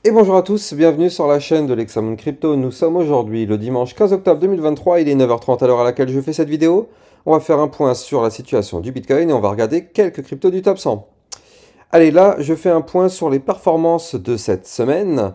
Et bonjour à tous, bienvenue sur la chaîne de l'Hexamone Crypto. Nous sommes aujourd'hui le dimanche 15 octobre 2023, il est 9h30 à l'heure à laquelle je fais cette vidéo. On va faire un point sur la situation du Bitcoin et on va regarder quelques cryptos du top 100. Allez, là, je fais un point sur les performances de cette semaine.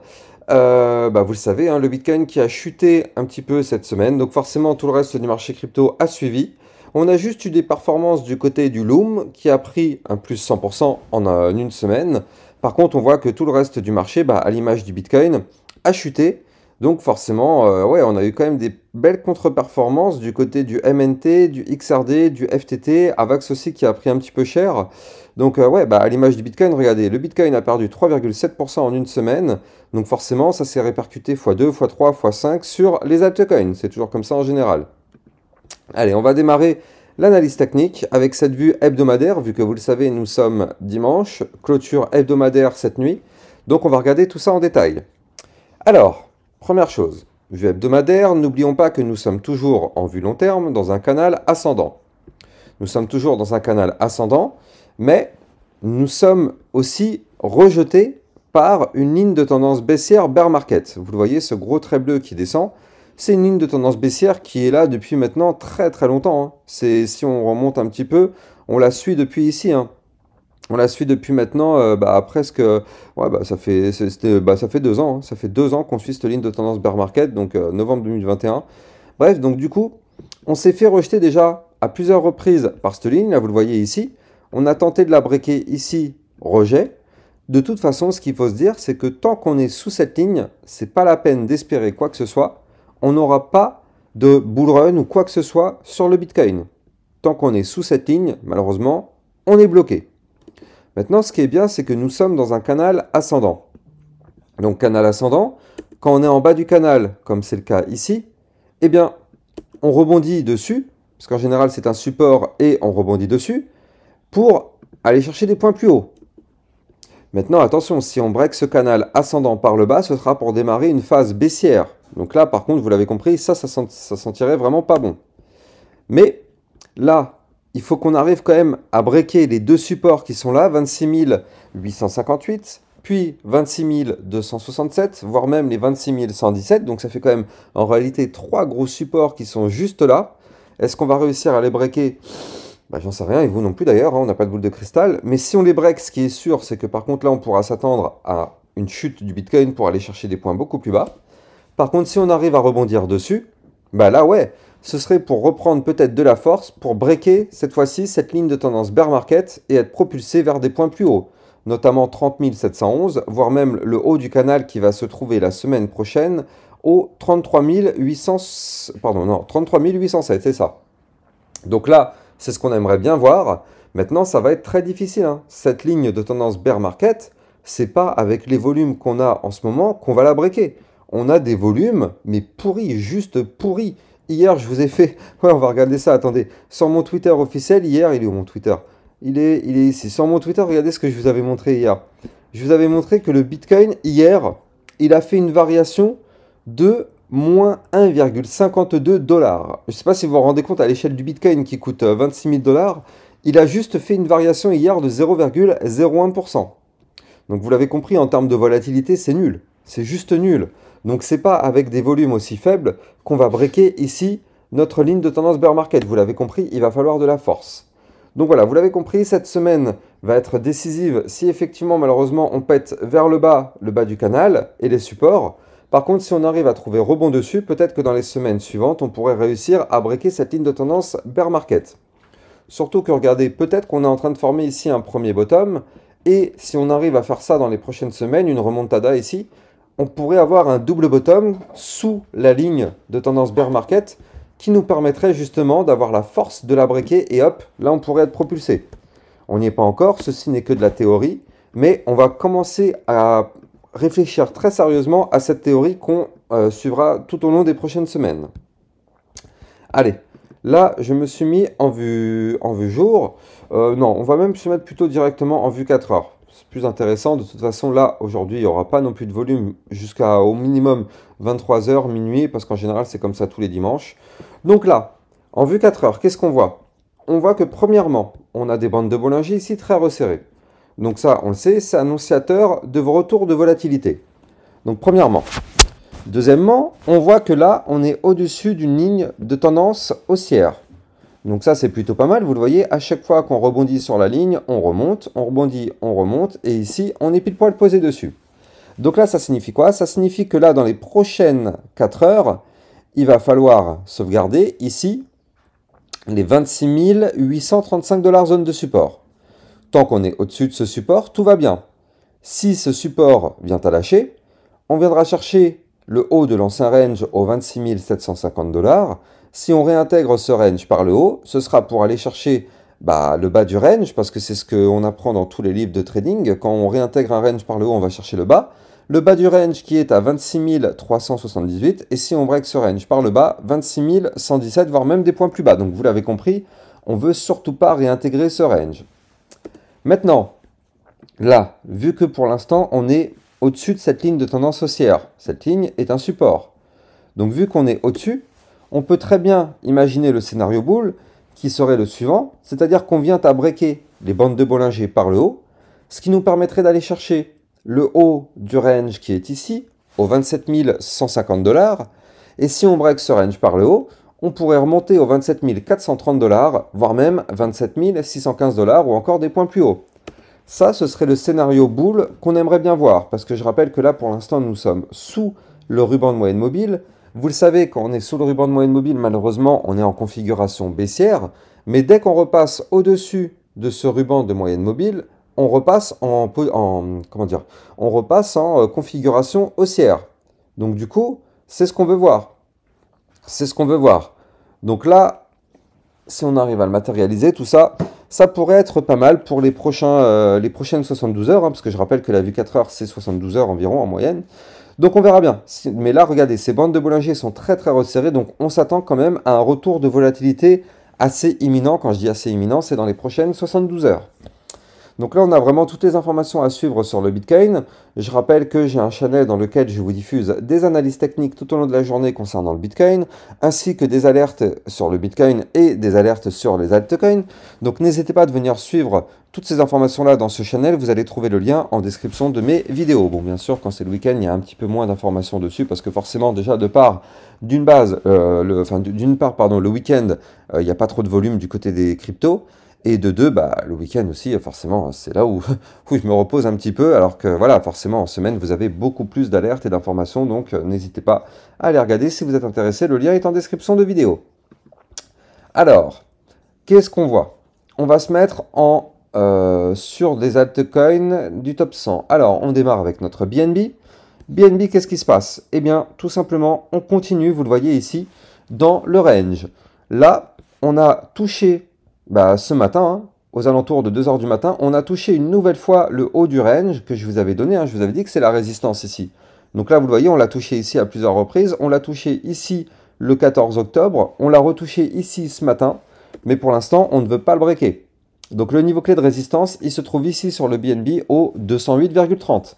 Vous le savez, hein, le Bitcoin qui a chuté un petit peu cette semaine, donc forcément tout le reste du marché crypto a suivi. On a juste eu des performances du côté du Loom qui a pris un plus 100% en une semaine. Par contre, on voit que tout le reste du marché, à l'image du Bitcoin, a chuté. Donc forcément, on a eu quand même des belles contre-performances du côté du MNT, du XRD, du FTT, AVAX aussi qui a pris un petit peu cher. Donc à l'image du Bitcoin, regardez, le Bitcoin a perdu 3,7% en une semaine. Donc forcément, ça s'est répercuté x2, x3, x5 sur les altcoins. C'est toujours comme ça en général. Allez, on va démarrer l'analyse technique avec cette vue hebdomadaire, vu que vous le savez, nous sommes dimanche, clôture hebdomadaire cette nuit. Donc on va regarder tout ça en détail. Alors, première chose, vue hebdomadaire, n'oublions pas que nous sommes toujours en vue long terme dans un canal ascendant. Nous sommes toujours dans un canal ascendant, mais nous sommes aussi rejetés par une ligne de tendance baissière bear market. Vous le voyez, ce gros trait bleu qui descend, c'est une ligne de tendance baissière qui est là depuis maintenant très très longtemps. Hein. Si on remonte un petit peu, on la suit depuis ici. Hein. On la suit depuis maintenant presque... ça fait 2 ans. Hein. Ça fait 2 ans qu'on suit cette ligne de tendance bear market, donc novembre 2021. Bref, donc du coup, on s'est fait rejeter déjà à plusieurs reprises par cette ligne. Là, vous le voyez ici. On a tenté de la breaker ici, rejet. De toute façon, ce qu'il faut se dire, c'est que tant qu'on est sous cette ligne, c'est pas la peine d'espérer quoi que ce soit. On n'aura pas de bull run ou quoi que ce soit sur le Bitcoin. Tant qu'on est sous cette ligne, malheureusement, on est bloqué. Maintenant, ce qui est bien, c'est que nous sommes dans un canal ascendant. Donc, canal ascendant, quand on est en bas du canal, comme c'est le cas ici, eh bien, on rebondit dessus, parce qu'en général, c'est un support et on rebondit dessus, pour aller chercher des points plus hauts. Maintenant, attention, si on break ce canal ascendant par le bas, ce sera pour démarrer une phase baissière. Donc là, par contre, vous l'avez compris, ça sentirait vraiment pas bon. Mais là, il faut qu'on arrive quand même à breaker les deux supports qui sont là, 26 858, puis 26 267, voire même les 26 117. Donc ça fait quand même en réalité 3 gros supports qui sont juste là. Est-ce qu'on va réussir à les breaker ? J'en sais rien, et vous non plus d'ailleurs, hein, on n'a pas de boule de cristal. Mais si on les break, ce qui est sûr, c'est que par contre là, on pourra s'attendre à une chute du Bitcoin pour aller chercher des points beaucoup plus bas. Par contre, si on arrive à rebondir dessus, là ouais, ce serait pour reprendre peut-être de la force pour breaker cette fois-ci cette ligne de tendance bear market et être propulsé vers des points plus hauts, notamment 30 711, voire même le haut du canal qui va se trouver la semaine prochaine au 33 807, c'est ça. Donc là, c'est ce qu'on aimerait bien voir. Maintenant, ça va être très difficile. Hein. Cette ligne de tendance bear market, c'est pas avec les volumes qu'on a en ce moment qu'on va la breaker. On a des volumes, mais pourris, juste pourris. Hier, je vous ai fait... Ouais, on va regarder ça, attendez. Sur mon Twitter officiel, hier, il est où mon Twitter? Il est ici. Sur mon Twitter, regardez ce que je vous avais montré hier. Je vous avais montré que le Bitcoin, hier, il a fait une variation de moins 1,52 $. Je ne sais pas si vous vous rendez compte à l'échelle du Bitcoin qui coûte 26 000 $. Il a juste fait une variation hier de 0,01%. Donc vous l'avez compris, en termes de volatilité, c'est nul. C'est juste nul. Donc c'est pas avec des volumes aussi faibles qu'on va breaker ici notre ligne de tendance bear market. Vous l'avez compris, il va falloir de la force. Donc voilà, vous l'avez compris, cette semaine va être décisive si effectivement malheureusement on pète vers le bas du canal et les supports. Par contre, si on arrive à trouver rebond dessus, peut-être que dans les semaines suivantes, on pourrait réussir à breaker cette ligne de tendance bear market. Surtout que regardez, peut-être qu'on est en train de former ici un premier bottom. Et si on arrive à faire ça dans les prochaines semaines, une remontada ici, on pourrait avoir un double bottom sous la ligne de tendance bear market qui nous permettrait justement d'avoir la force de la breaker et hop, là on pourrait être propulsé. On n'y est pas encore, ceci n'est que de la théorie, mais on va commencer à réfléchir très sérieusement à cette théorie qu'on suivra tout au long des prochaines semaines. Allez, là je me suis mis en vue jour. Non, on va même se mettre plutôt directement en vue 4 heures. C'est plus intéressant. De toute façon, là, aujourd'hui, il n'y aura pas non plus de volume jusqu'à au minimum 23 h, minuit, parce qu'en général, c'est comme ça tous les dimanches. Donc là, en vue 4 heures, qu'est-ce qu'on voit? On voit que premièrement, on a des bandes de Bollinger ici très resserrées. Donc ça, on le sait, c'est annonciateur de retour de volatilité. Donc premièrement. Deuxièmement, on voit que là, on est au-dessus d'une ligne de tendance haussière. Donc ça, c'est plutôt pas mal. Vous le voyez, à chaque fois qu'on rebondit sur la ligne, on remonte, on rebondit, on remonte. Et ici, on est pile poil posé dessus. Donc là, ça signifie quoi? Ça signifie que là, dans les prochaines 4 heures, il va falloir sauvegarder ici les 26 835 $ zone de support. Tant qu'on est au-dessus de ce support, tout va bien. Si ce support vient à lâcher, on viendra chercher le haut de l'ancien range aux 26 750 $. Si on réintègre ce range par le haut, ce sera pour aller chercher le bas du range, parce que c'est ce qu'on apprend dans tous les livres de trading. Quand on réintègre un range par le haut, on va chercher le bas. Le bas du range qui est à 26 378, et si on break ce range par le bas, 26 117, voire même des points plus bas. Donc vous l'avez compris, on ne veut surtout pas réintégrer ce range. Maintenant, là, vu que pour l'instant, on est au-dessus de cette ligne de tendance haussière, cette ligne est un support. Donc vu qu'on est au-dessus, on peut très bien imaginer le scénario bull qui serait le suivant, c'est-à-dire qu'on vient à breaker les bandes de Bollinger par le haut, ce qui nous permettrait d'aller chercher le haut du range qui est ici, aux 27 150 $, et si on break ce range par le haut, on pourrait remonter aux 27 430 $, voire même 27 615 $, ou encore des points plus hauts. Ça, ce serait le scénario bull qu'on aimerait bien voir, parce que je rappelle que là, pour l'instant, nous sommes sous le ruban de moyenne mobile. Vous le savez, quand on est sous le ruban de moyenne mobile, malheureusement, on est en configuration baissière, mais dès qu'on repasse au-dessus de ce ruban de moyenne mobile, on repasse en configuration haussière. Donc du coup, c'est ce qu'on veut voir. C'est ce qu'on veut voir. Donc là, si on arrive à le matérialiser, tout ça, ça pourrait être pas mal pour les prochaines 72 heures, parce que je rappelle que la vue 4 heures, c'est 72 heures environ en moyenne. Donc on verra bien. Mais là, regardez, ces bandes de Bollinger sont très très resserrées, donc on s'attend quand même à un retour de volatilité assez imminent. Quand je dis assez imminent, c'est dans les prochaines 72 heures. Donc là, on a vraiment toutes les informations à suivre sur le Bitcoin. Je rappelle que j'ai un channel dans lequel je vous diffuse des analyses techniques tout au long de la journée concernant le Bitcoin, ainsi que des alertes sur le Bitcoin et des alertes sur les altcoins. Donc n'hésitez pas à venir suivre toutes ces informations-là dans ce channel. Vous allez trouver le lien en description de mes vidéos. Bon, bien sûr, quand c'est le week-end, il y a un petit peu moins d'informations dessus, parce que forcément, déjà, le week-end, il n'y a pas trop de volume du côté des cryptos. Et de deux, le week-end aussi, forcément, c'est là où je me repose un petit peu, alors que voilà, forcément, en semaine, vous avez beaucoup plus d'alertes et d'informations, donc n'hésitez pas à les regarder si vous êtes intéressé, le lien est en description de vidéo. Alors, qu'est-ce qu'on voit? On va se mettre sur des altcoins du top 100. Alors, on démarre avec notre BNB. BNB, qu'est-ce qui se passe? Eh bien, tout simplement, on continue, vous le voyez ici, dans le range. Là, on a touché... ce matin, aux alentours de 2 h du matin, on a touché une nouvelle fois le haut du range que je vous avais donné. Je vous avais dit que c'est la résistance ici. Donc là, vous le voyez, on l'a touché ici à plusieurs reprises. On l'a touché ici le 14 octobre. On l'a retouché ici ce matin. Mais pour l'instant, on ne veut pas le breaker. Donc le niveau clé de résistance, il se trouve ici sur le BNB au 208,30.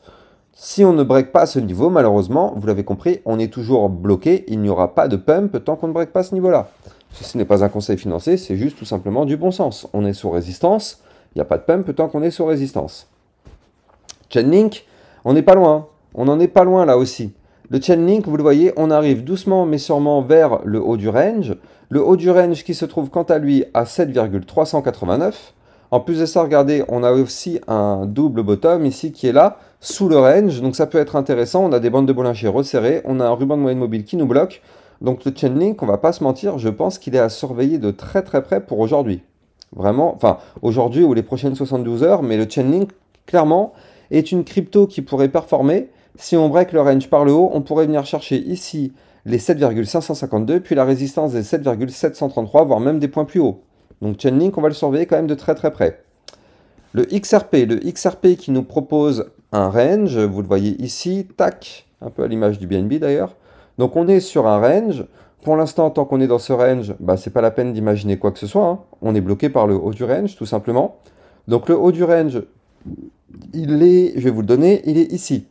Si on ne break pas ce niveau, malheureusement, vous l'avez compris, on est toujours bloqué. Il n'y aura pas de pump tant qu'on ne break pas ce niveau-là. Ce n'est pas un conseil financier, c'est juste tout simplement du bon sens. On est sous résistance, il n'y a pas de pump tant qu'on est sous résistance. Chainlink, on n'est pas loin. On n'en est pas loin là aussi. Le Chainlink, vous le voyez, on arrive doucement mais sûrement vers le haut du range. Le haut du range qui se trouve quant à lui à 7,389. En plus de ça, regardez, on a aussi un double bottom ici qui est là, sous le range. Donc ça peut être intéressant. On a des bandes de Bollinger resserrées. On a un ruban de moyenne mobile qui nous bloque. Donc le Chainlink, on va pas se mentir, je pense qu'il est à surveiller de très très près pour aujourd'hui. Vraiment, enfin aujourd'hui ou les prochaines 72 heures, mais le Chainlink, clairement, est une crypto qui pourrait performer. Si on break le range par le haut, on pourrait venir chercher ici les 7,552, puis la résistance des 7,733, voire même des points plus hauts. Donc Chainlink, on va le surveiller quand même de très très près. Le XRP qui nous propose un range, vous le voyez ici, tac, un peu à l'image du BNB d'ailleurs. Donc on est sur un range. Pour l'instant, tant qu'on est dans ce range, c'est pas la peine d'imaginer quoi que ce soit. On est bloqué par le haut du range, tout simplement. Donc le haut du range, je vais vous le donner, il est ici.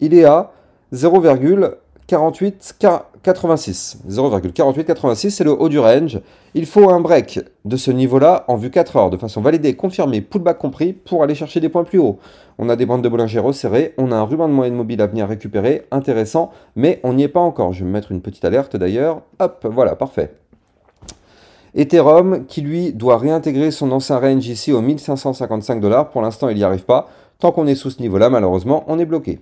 Il est à 0,4 0,4886. 0,4886, c'est le haut du range. Il faut un break de ce niveau-là en vue 4 heures, de façon validée, confirmée, pullback compris, pour aller chercher des points plus hauts. On a des bandes de Bollinger resserrées, on a un ruban de moyenne mobile à venir récupérer, intéressant, mais on n'y est pas encore. Je vais me mettre une petite alerte d'ailleurs. Hop, voilà, parfait. Ethereum, qui lui doit réintégrer son ancien range ici aux 1555 $. Pour l'instant, il n'y arrive pas. Tant qu'on est sous ce niveau-là, malheureusement, on est bloqué.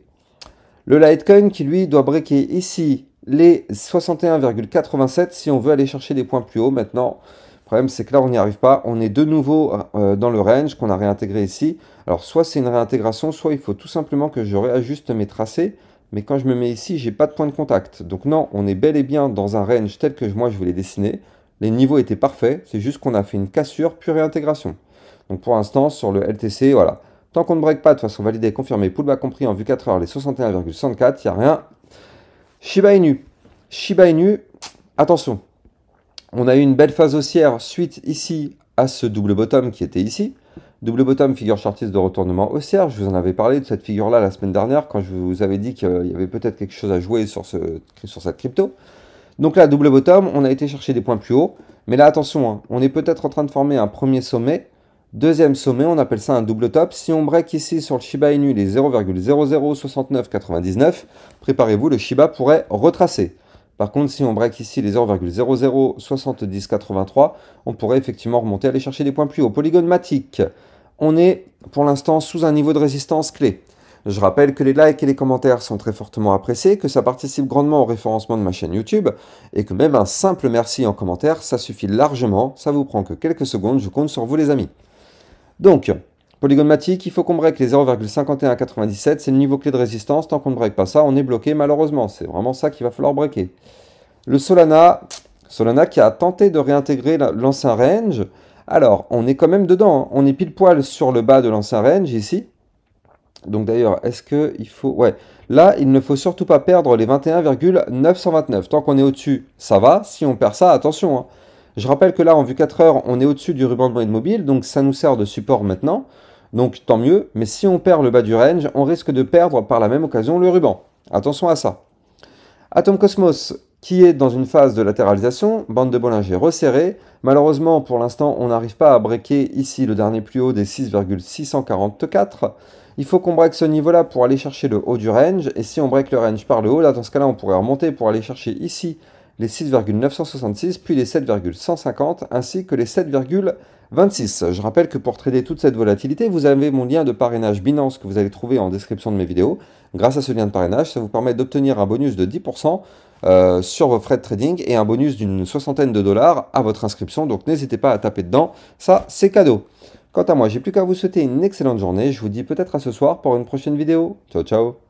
Le Litecoin, qui lui doit breaker ici les 61,87 si on veut aller chercher des points plus hauts. Maintenant, le problème, c'est que là, on n'y arrive pas. On est de nouveau dans le range qu'on a réintégré ici. Alors, soit c'est une réintégration, soit il faut tout simplement que je réajuste mes tracés. Mais quand je me mets ici, j'ai pas de point de contact. Donc non, on est bel et bien dans un range tel que moi, je voulais dessiner. Les niveaux étaient parfaits. C'est juste qu'on a fait une cassure, puis réintégration. Donc pour l'instant, sur le LTC, voilà. Tant qu'on ne break pas de façon validée, confirmée, pullback compris en vue 4 heures, les 61,64, il n'y a rien. Shiba Inu. Shiba Inu, attention. On a eu une belle phase haussière suite ici à ce double bottom qui était ici. Double bottom, figure chartiste de retournement haussière. Je vous en avais parlé de cette figure-là la semaine dernière quand je vous avais dit qu'il y avait peut-être quelque chose à jouer sur cette crypto. Donc là, double bottom, on a été chercher des points plus hauts. Mais là, attention, hein, on est peut-être en train de former un premier sommet. Deuxième sommet, on appelle ça un double top. Si on break ici sur le Shiba Inu les 0,006999, préparez-vous, le Shiba pourrait retracer. Par contre, si on break ici les 0,007083, on pourrait effectivement remonter, aller chercher des points plus hauts. Polygon Matic, on est pour l'instant sous un niveau de résistance clé. Je rappelle que les likes et les commentaires sont très fortement appréciés, que ça participe grandement au référencement de ma chaîne YouTube, et que même un simple merci en commentaire, ça suffit largement, ça vous prend que quelques secondes, je compte sur vous les amis. Donc, Polygon Matic, il faut qu'on break les 0,5197, c'est le niveau clé de résistance, tant qu'on ne break pas ça, on est bloqué malheureusement, c'est vraiment ça qu'il va falloir breaker. Le Solana qui a tenté de réintégrer l'ancien range, alors on est quand même dedans, hein. On est pile poil sur le bas de l'ancien range ici. Donc d'ailleurs, est-ce qu'il faut... Ouais, là, il ne faut surtout pas perdre les 21,929. Tant qu'on est au-dessus, ça va. Si on perd ça, attention, hein. Je rappelle que là, en vue 4 heures, on est au-dessus du ruban de moyenne mobile, donc ça nous sert de support maintenant. Donc tant mieux, mais si on perd le bas du range, on risque de perdre par la même occasion le ruban. Attention à ça. Atom Cosmos, qui est dans une phase de latéralisation, bande de Bollinger resserrée. Malheureusement, pour l'instant, on n'arrive pas à breaker ici le dernier plus haut des 6,644. Il faut qu'on break ce niveau-là pour aller chercher le haut du range. Et si on break le range par le haut, là, dans ce cas-là, on pourrait remonter pour aller chercher ici les 6,966, puis les 7,150, ainsi que les 7,26. Je rappelle que pour trader toute cette volatilité, vous avez mon lien de parrainage Binance que vous allez trouver en description de mes vidéos. Grâce à ce lien de parrainage, ça vous permet d'obtenir un bonus de 10% sur vos frais de trading et un bonus d'une soixantaine de dollars à votre inscription. Donc n'hésitez pas à taper dedans, ça c'est cadeau. Quant à moi, j'ai plus qu'à vous souhaiter une excellente journée. Je vous dis peut-être à ce soir pour une prochaine vidéo. Ciao, ciao!